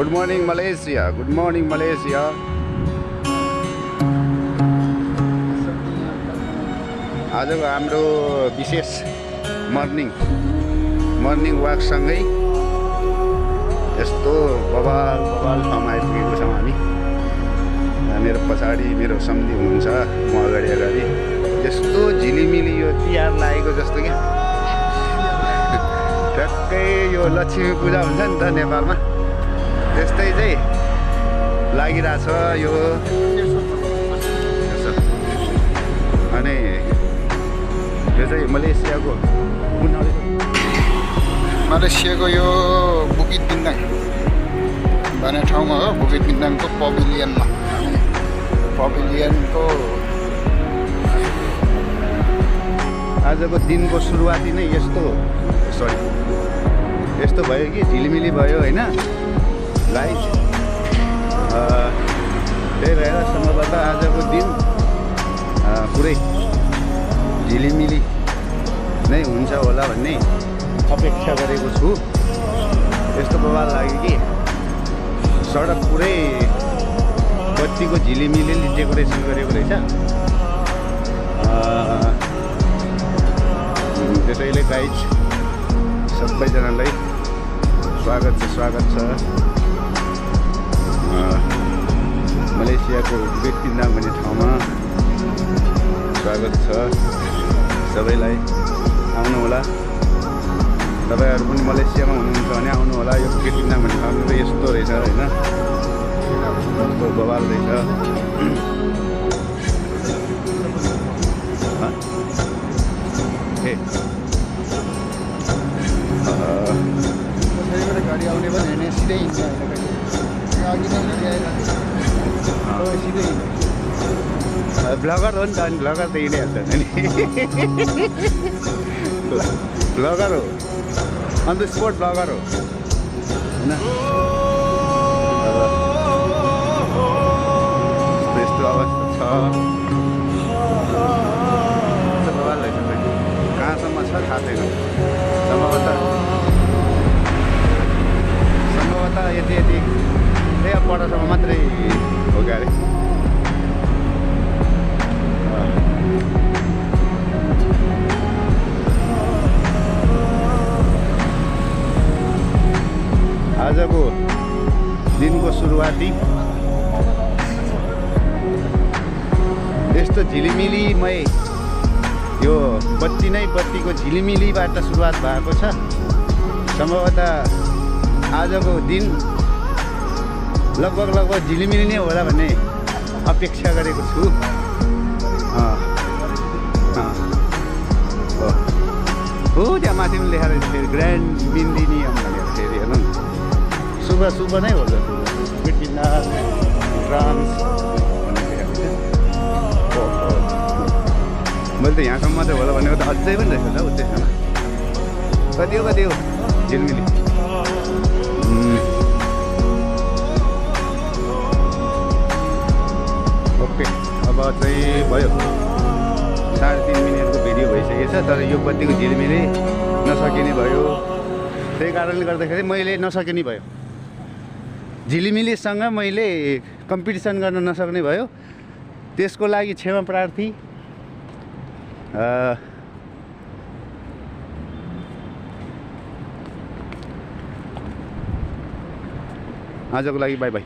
Good morning Malaysia, good morning Malaysia. आजको हाम्रो विशेष मर्निङ वाकसँगै यस्तो बबाल ठाउँमा आइपुगेको छौँ हामी। मेरो पछाडि मेरो सम्धी हुनुहुन्छ, म अगाडि यस्तो झिलिमिली यो तिहार लागेको जस्तो क्या। ठ्याक्कै यो लक्ष्मी पूजा हुन्छ नि त नेपालमा, त्यस्तै चाहिँ लागिरहेछ यो। अनि यो चाहिँ मलेसियाको यो बुकित बिन्दाङ भन्ने ठाउँमा हो। बुकित बिन्दाङको पभिलियनमा, पभिलियनको आजको दिनको सुरुवाती नै यस्तो भयो कि झिलिमिली भयो होइन गाइस। त्यही भएर सम्भवतः आजको दिन पुरै झिलिमिली नै हुन्छ होला भन्ने अपेक्षा गरेको छु। यस्तो बवाल लाग्यो कि सडक पुरै बत्तीको झिलिमिलीले डेकोरेसन गरेको रहेछ। त्यसैले गाइज सबैजनालाई स्वागत छ मलेसियाको बुकित बिन्दाङ भन्ने ठाउँमा। स्वागत छ सबैलाई, आउनु होला। तपाईँहरू पनि मलेसियामा हुनुहुन्छ भने आउनु होला। यो बुकित बिन्दाङ भन्ने ठाउँ चाहिँ यस्तो रहेछ होइन, यस्तो बवाल रहेछ। गाडी आउने भने सिधै हिँड्छ, ब्लगर हो नि त, अनि ब्लगर त हिँडिहाल्छ नि। ब्लगर हो, अन द स्पोट ब्लगर हो होइन। यस्तो अवस्था छ, बवाल रहेछ। कहाँसम्म छ थाहा छैन। सम्भवतः यति त्यही पटसम्म मात्रै हो क्या अरे। आजको दिनको सुरुवाती यस्तो झिलिमिलीमय यो बत्तीको झिलिमिलीबाट सुरुवात भएको छ। सम्भवतः आजको दिन लगभग झिलिमिली नै होला भन्ने अपेक्षा गरेको छु। हो त्यहाँ माथि पनि लेखेर फेरि ग्रान्ड मिन्दिनियम भनेर फेरि हेर्नु न, शुभ नै हो त। बुकित बिन्दाङ ड्राम्स मैले त यहाँसम्म चाहिँ होला भनेको त अझै पनि रहेछ त त्यसमा। कति हो झिलिमिली। ओके, अब चाहिँ भयो 3.5 मिनटको भिडियो भइसकेको छ, तर यो बत्तीको झिलिमिली नसकिने भयो। त्यही कारणले गर्दाखेरि मैले नसकिने भयो, झिलिमिलीसँग मैले कम्पिटिसन गर्न नसक्ने भयो। त्यसको लागि क्षमा प्रार्थी। आजको लागि बाई बाई।